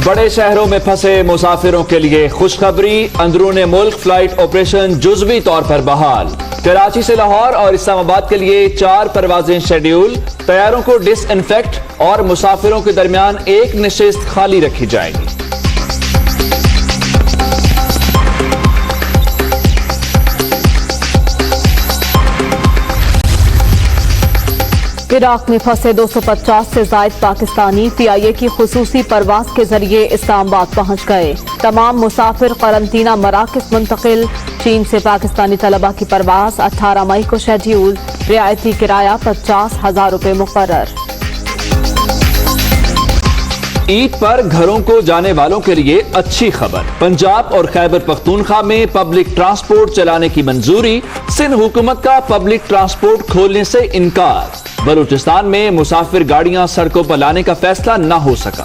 بڑے شہروں میں پھنسے مسافروں کے لیے خوشخبری، اندرون ملک فلائٹ آپریشن جزوی طور پر بحال۔ کراچی سے لاہور اور اسلام آباد کے لیے 4 پروازیں شیڈیول، طیاروں کو ڈس انفیکٹ اور مسافروں کے درمیان ایک نشست خالی رکھی جائے گی۔ عراق میں پھنسے 250 سے زائد پاکستانی PIA کی خصوصی پرواز کے ذریعے اسلام آباد پہنچ گئے۔ تمام مسافر قرنطینہ مراکز منتقل۔ چین سے پاکستانی طلبہ کی پرواز 18 مئی کو شیڈیول، رعایتی کرایہ 50,000 روپے مقرر۔ عید پر گھروں کو جانے والوں کے لیے اچھی خبر، پنجاب اور خیبر پختونخوا میں پبلک ٹرانسپورٹ چلانے کی منظوری، سندھ حکومت کا پبلک ٹرانسپورٹ کھولنے سے انکار۔ بلوچستان میں مسافر گاڑیاں سڑکوں پر لانے کا فیصلہ نہ ہو سکا۔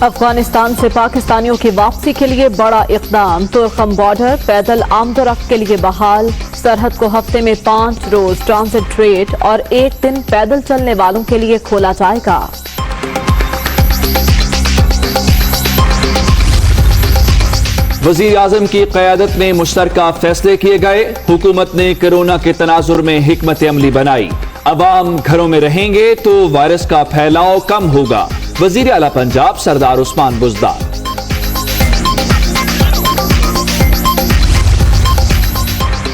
افغانستان سے پاکستانیوں کی واپسی کے لیے بڑا اقدام، ترکھم بارڈر پیدل آمد و رفت کے لیے بحال۔ سرحد کو ہفتے میں 5 روز ٹرانزٹ ریٹ اور 1 دن پیدل چلنے والوں کے لیے کھولا جائے گا۔ وزیر اعظم کی قیادت میں مشترکہ فیصلے کیے گئے، حکومت نے کورونا کے تناظر میں حکمت عملی بنائی۔ عوام گھروں میں رہیں گے تو وائرس کا پھیلاؤ کم ہوگا، وزیر اعلیٰ پنجاب سردار عثمان بزدار۔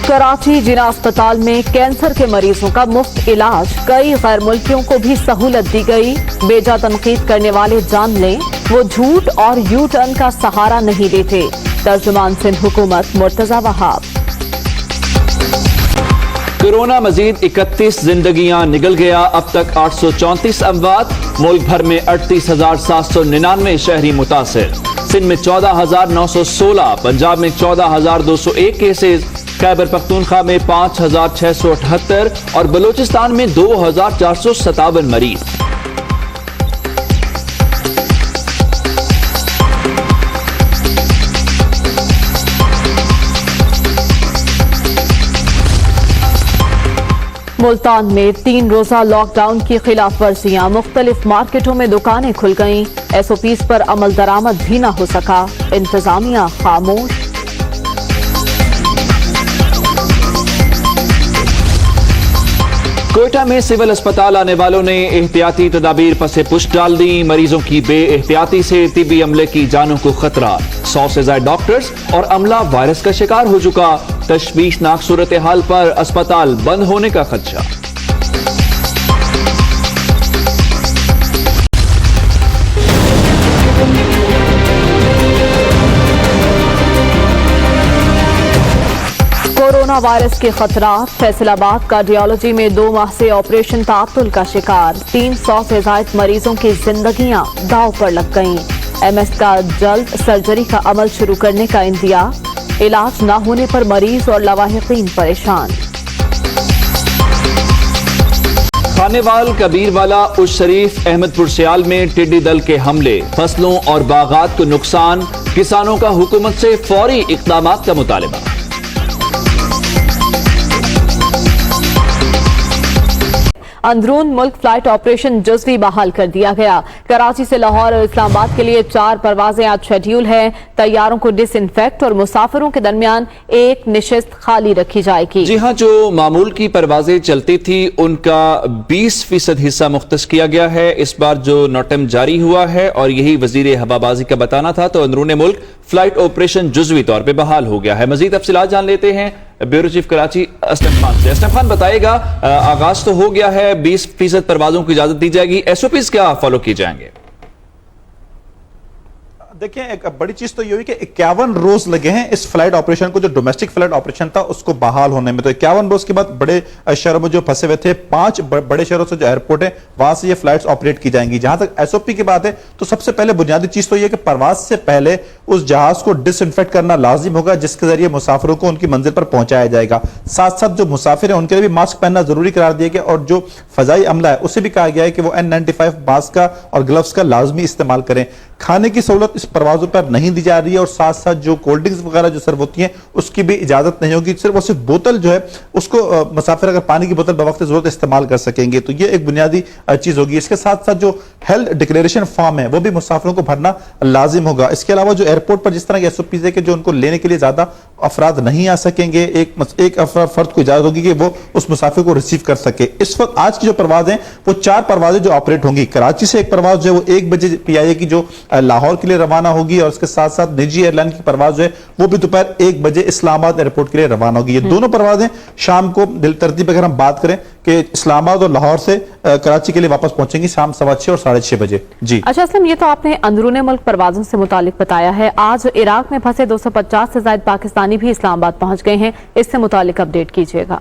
کراچی جناح اسپتال میں کینسر کے مریضوں کا مفت علاج، کئی غیر ملکیوں کو بھی سہولت دی گئی۔ بیجا تنقید کرنے والے جان لیں وہ جھوٹ اور یو ٹرن کا سہارا نہیں لیتے، ترجمان سندھ حکومت مرتضی وہاب۔ کورونا مزید 31 زندگیاں نگل گیا، اب تک 834 اموات، ملک بھر میں 38,799 شہری متاثر، سندھ میں 14,916، پنجاب میں 14,201 کیسز، خیبر پختونخوا میں 5,678 اور بلوچستان میں 2,457 مریض۔ ملتان میں 3 روزہ لاک ڈاؤن کی خلاف ورزیاں، مختلف مارکیٹوں میں دکانیں کھل گئیں، SOPs پر عمل درآمد بھی نہ ہو سکا، انتظامیہ خاموش۔ کوئٹہ میں سول اسپتال آنے والوں نے احتیاطی تدابیر پس پش ڈال دی، مریضوں کی بے احتیاطی سے طبی عملے کی جانوں کو خطرہ، 100 سے زائد ڈاکٹرز اور عملہ وائرس کا شکار ہو چکا، تشویشناک صورتحال پر اسپتال بند ہونے کا خدشہ۔ کورونا وائرس کے خطرات، فیصل آباد کارڈیالوجی میں 2 ماہ سے آپریشن تعطل کا شکار، 300 سے زائد مریضوں کی زندگیاں داؤ پر لگ گئیں، MS کا جلد سرجری کا عمل شروع کرنے کا اندیا، علاج نہ ہونے پر مریض اور لواحقین پریشان۔ خانیوال کبیروالا الشریف احمد پور سیال میں ٹڈی دل کے حملے، فصلوں اور باغات کو نقصان، کسانوں کا حکومت سے فوری اقدامات کا مطالبہ۔ اندرون ملک فلائٹ آپریشن جزوی بحال کر دیا گیا، کراچی سے لاہور اور اسلام آباد کے لیے 4 پروازیں آج شیڈیول ہیں، طیاروں کو ڈس انفیکٹ اور مسافروں کے درمیان ایک نشست خالی رکھی جائے گی۔ جی ہاں، جو معمول کی پروازیں چلتی تھی ان کا 20% حصہ مختص کیا گیا ہے، اس بار جو نوٹم جاری ہوا ہے اور یہی وزیر ہوابازی کا بتانا تھا، تو اندرون ملک فلائٹ آپریشن جزوی طور پہ بحال ہو گیا ہے۔ مزید تفصیلات جان لیتے ہیں بیورو چیف کراچی اسلم خان سے۔ اسلم خان بتائے گا، آغاز تو ہو گیا ہے، 20% پروازوں کی اجازت دی جائے گی، SOPs کیا فالو کی جائیں گے؟ دیکھیں، ایک بڑی چیز تو یہ ہوئی کہ 51 روز لگے ہیں اس فلائٹ آپریشن کو، جو ڈومیسٹک فلائٹ آپریشن تھا اس کو بحال ہونے میں۔ تو 51 روز کے بعد بڑے شہروں میں جو پھنسے ہوئے تھے، 5 بڑے شہروں سے جو ایئرپورٹ ہے وہاں سے یہ فلائٹس آپریٹ کی جائیں گی۔ جہاں تک SOP کی بات ہے تو سب سے پہلے بنیادی چیز تو یہ کہ پرواز سے پہلے اس جہاز کو ڈس انفیکٹ کرنا لازم ہوگا، جس کے ذریعے مسافروں کو ان کی منزل پر پہنچایا جائے گا۔ ساتھ ساتھ جو مسافر ہیں ان کے لیے بھی ماسک پہننا ضروری قرار دیا گیا، اور جو فضائی عملہ ہے اسے بھی کہا گیا ہے کہ وہ N95 ماسک کا اور گلوز کا لازمی استعمال کریں۔ کھانے کی سہولت اس پروازوں پر نہیں دی جا رہی ہے، اور ساتھ ساتھ جو کولڈ ڈرنکس وغیرہ جو سرو ہوتی ہیں اس کی بھی اجازت نہیں ہوگی، صرف اور صرف بوتل جو ہے اس کو مسافر اگر پانی کی بوتل بوقت ضرورت استعمال کر سکیں گے. تو یہ ایک بنیادی چیز ہوگی. اس کے ساتھ ساتھ جو ہیلتھ ڈکلیریشن فارم ہے وہ بھی مسافروں کو بھرنا لازم ہوگا. اس کے علاوہ جو ایئرپورٹ پر جس طرح کے ایس او پیز ہے کہ جو ان کو لینے کے لیے زیادہ افراد نہیں آ سکیں گے، ایک فرد کو اجازت ہوگی کہ وہ اس مسافر کو ریسیو کر سکے. اس وقت آج کی جو پروازیں وہ 4 پروازیں جو آپریٹ ہوں گی. کراچی سے ایک پرواز جو ہے وہ 1 بجے پی آئی اے کی جو لاہور کے لیے روانہ ہوگی، اور اس کے ساتھ ساتھ نجی ایئر لائن کی پرواز جو ہے وہ بھی دوپہر 1 بجے اسلام آباد ایئرپورٹ کے لیے روانہ ہوگی. یہ دونوں پروازیں شام کو دل ترتیب اگر ہم بات کریں کہ اسلام آباد اور لاہور سے کراچی کے لیے واپس پہنچیں گی شام 6:15 اور 6:30 بجے. جی اچھا اسلم، یہ تو آپ نے اندرون ملک پروازوں سے متعلق بتایا ہے. آج عراق میں پھنسے 250 سے زائد پاکستانی بھی اسلام آباد پہنچ گئے ہیں، اس سے متعلق اپڈیٹ کیجیے گا.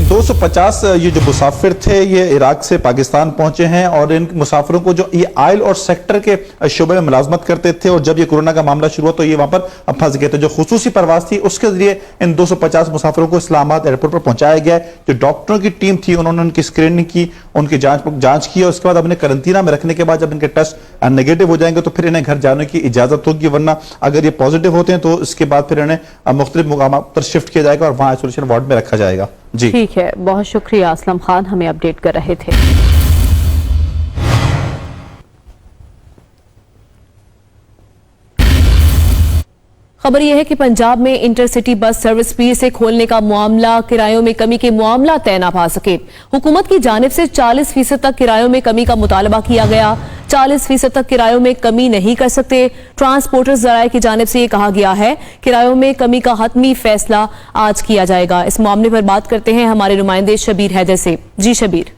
250 یہ جو مسافر تھے یہ عراق سے پاکستان پہنچے ہیں، اور ان مسافروں کو جو یہ آئل اور سیکٹر کے شعبے میں ملازمت کرتے تھے، اور جب یہ کورونا کا معاملہ شروع ہوا تو یہ وہاں پر پھنس گئے تھے. جو خصوصی پرواز تھی اس کے ذریعے ان 250 مسافروں کو اسلام آباد ایئرپورٹ پر پہنچایا گیا ہے. جو ڈاکٹروں کی ٹیم تھی انہوں نے ان کی اسکریننگ کی، ان کی جانچ کی، اور اس کے بعد انہیں قرنطینہ میں رکھنے کے بعد جب ان کے ٹیسٹ نیگیٹو ہو جائیں گے تو پھر انہیں گھر جانے کی اجازت ہوگی، ورنہ اگر یہ پازیٹیو ہوتے ہیں تو اس کے بعد پھر انہیں مختلف مقامات پر شفٹ کیا جائے گا اور وہاں آئسولیشن وارڈ میں رکھا جائے گا. جی ٹھیک ہے، بہت شکریہ اسلم خان، ہمیں اپڈیٹ کر رہے تھے. خبر یہ ہے کہ پنجاب میں انٹر سٹی بس سروس پیر سے کھولنے کا معاملہ کرایوں میں کمی کے معاملہ طے نہ پا سکے. حکومت کی جانب سے 40% تک کرایوں میں کمی کا مطالبہ کیا گیا. 40% تک کرایوں میں کمی نہیں کر سکتے. ٹرانسپورٹر ذرائع کی جانب سے یہ کہا گیا ہے کرایوں میں کمی کا حتمی فیصلہ آج کیا جائے گا. اس معاملے پر بات کرتے ہیں ہمارے نمائندے شبیر حیدر سے. جی شبیر.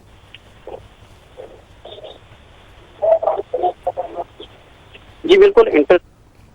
جی بالکل، انٹر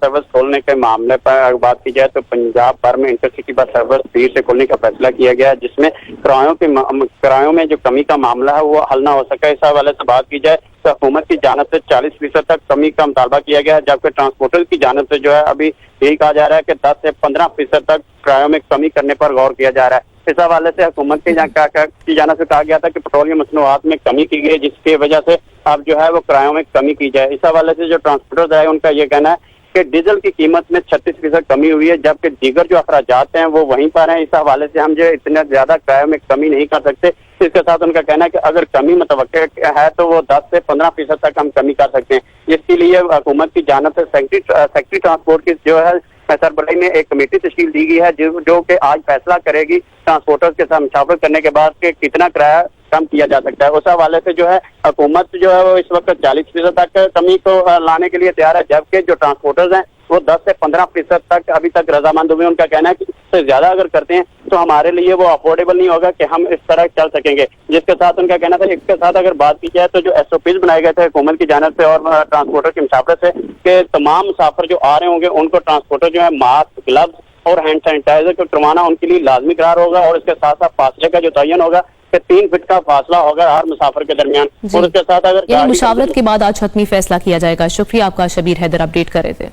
سروس کھولنے کے معاملے پر اگر بات کی جائے تو پنجاب بھر میں انٹر سٹی بس سروس دیر سے کھولنے کا فیصلہ کیا گیا، جس میں کرایوں میں جو کمی کا معاملہ ہے وہ حل نہ ہو سکا. اس حوالے سے بات کی جائے تو حکومت کی جانب سے 40% تک کمی کا مطالبہ کیا گیا ہے، جبکہ ٹرانسپورٹر کی جانب سے جو ہے ابھی یہی کہا جا رہا ہے کہ 10 سے 15% تک کرایوں میں کمی کرنے پر غور کیا جا رہا ہے. اس حوالے سے حکومت کی جانب سے کہا گیا تھا کہ پیٹرولیم مصنوعات میں کمی کی گئی، جس کی وجہ سے اب جو ہے وہ کرایوں میں کمی کی جائے. اس حوالے سے جو ٹرانسپورٹر ہے ان کا یہ کہنا ہے کہ ڈیزل کی قیمت میں 36% کمی ہوئی ہے، جبکہ دیگر جو اخراجات ہیں وہ وہیں پر ہیں. اس حوالے سے ہم جو اتنا زیادہ کرایوں میں کمی نہیں کر سکتے. اس کے ساتھ ان کا کہنا ہے کہ اگر کمی متوقع ہے تو وہ 10 سے 15% تک ہم کمی کر سکتے ہیں. اس کے لیے حکومت کی جانب سے سیکٹری ٹرانسپورٹ کی جو ہے سربراہی میں ایک کمیٹی تشکیل دی گئی ہے جو کہ آج فیصلہ کرے گی ٹرانسپورٹر کے ساتھ مشاورت کرنے کے بعد کہ کتنا کرایہ کم کیا جا سکتا ہے. اس حوالے سے جو ہے حکومت جو ہے وہ اس وقت 40% تک کمی کو لانے کے لیے تیار ہے، جبکہ جو ٹرانسپورٹرز ہیں وہ 10 سے 15% تک ابھی تک رضامند ہوئے. ان کا کہنا ہے کہ اس سے زیادہ اگر کرتے ہیں تو ہمارے لیے وہ افورڈیبل نہیں ہوگا کہ ہم اس طرح چل سکیں گے. جس کے ساتھ ان کا کہنا تھا، اس کے ساتھ اگر بات کی جائے تو جو ایس او پیز بنائے گئے تھے حکومت کی جانب سے اور ٹرانسپورٹر کی مشاورت سے کہ تمام مسافر جو آ رہے ہوں گے ان کو ٹرانسپورٹر جو ہے ماسک، گلوز اور ہینڈ سینیٹائزر کو کروانا ان کے لیے لازمی قرار ہوگا، اور اس کے ساتھ ساتھ فاصلے کا جو تعین ہوگا کہ 3 فٹ کا فاصلہ ہوگا ہر مسافر کے درمیان. اور اس کے ساتھ اگر مشاورت کے بعد آج حتمی فیصلہ کیا جائے گا. شکریہ آپ کا شبیر حیدر، اپڈیٹ کر رہے تھے.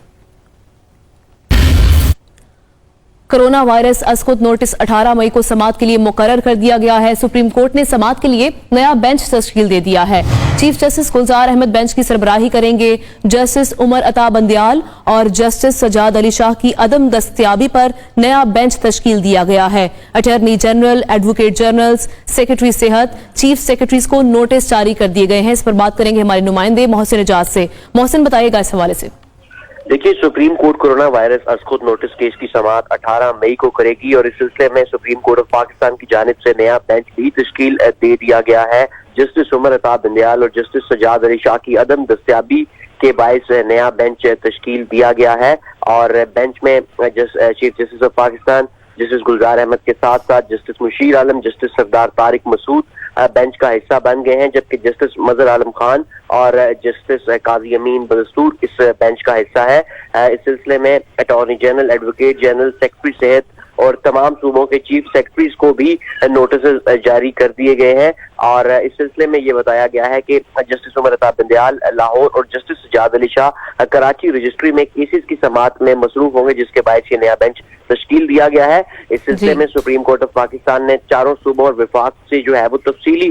کرونا وائرس از خود نوٹس 18 مئی کو سماعت کے لیے مقرر کر دیا گیا ہے. سپریم کورٹ نے سماعت کے لیے نیا بینچ تشکیل دے دیا ہے. Chief justice Gulzar Ahmad bench کی سربراہی کریں گے. جسٹس عمر عطا بندیال اور جسٹس سجاد علی شاہ کی عدم دستیابی پر نیا بینچ تشکیل دیا گیا ہے. Attorney general, advocate generals, secretary صحت، چیف سیکرٹریز کو نوٹس جاری کر دیے گئے ہیں. اس پر بات کریں گے ہمارے نمائندے محسن اجاز سے. محسن بتائیے گا اس حوالے سے. دیکھیے، supreme court corona virus is خود نوٹس کیس کی سماعت 18 مئی کو کرے گی، اور اس سلسلے میں سپریم کورٹ آف پاکستان کی جانب سے نیا بینچ بھی تشکیل دے دیا گیا ہے. جسٹس عمر عطا بندیال اور جسٹس سجاد علی شاہ کی عدم دستیابی کے باعث نیا بینچ تشکیل دیا گیا ہے، اور بینچ میں chief justice of Pakistan justice Gulzar Ahmed کے ساتھ ساتھ جسٹس مشیر عالم، جسٹس سردار طارق مسعود بینچ کا حصہ بن گئے ہیں، جبکہ جسٹس مظہر عالم خان اور جسٹس قاضی امین بدستور اس بینچ کا حصہ ہے. اس سلسلے میں attorney general, advocate general, secretary صحت اور تمام صوبوں کے چیف سیکرٹریز کو بھی نوٹسز جاری کر دیے گئے ہیں. اور اس سلسلے میں یہ بتایا گیا ہے کہ جسٹس عمر عطا بندیال لاہور اور جسٹس سجاد علی شاہ کراچی رجسٹری میں کیسز کی سماعت میں مصروف ہوں گے، جس کے باعث یہ نیا بینچ تشکیل دیا گیا ہے. اس سلسلے میں سپریم کورٹ آف پاکستان نے چاروں صوبوں اور وفاق سے جو ہے وہ تفصیلی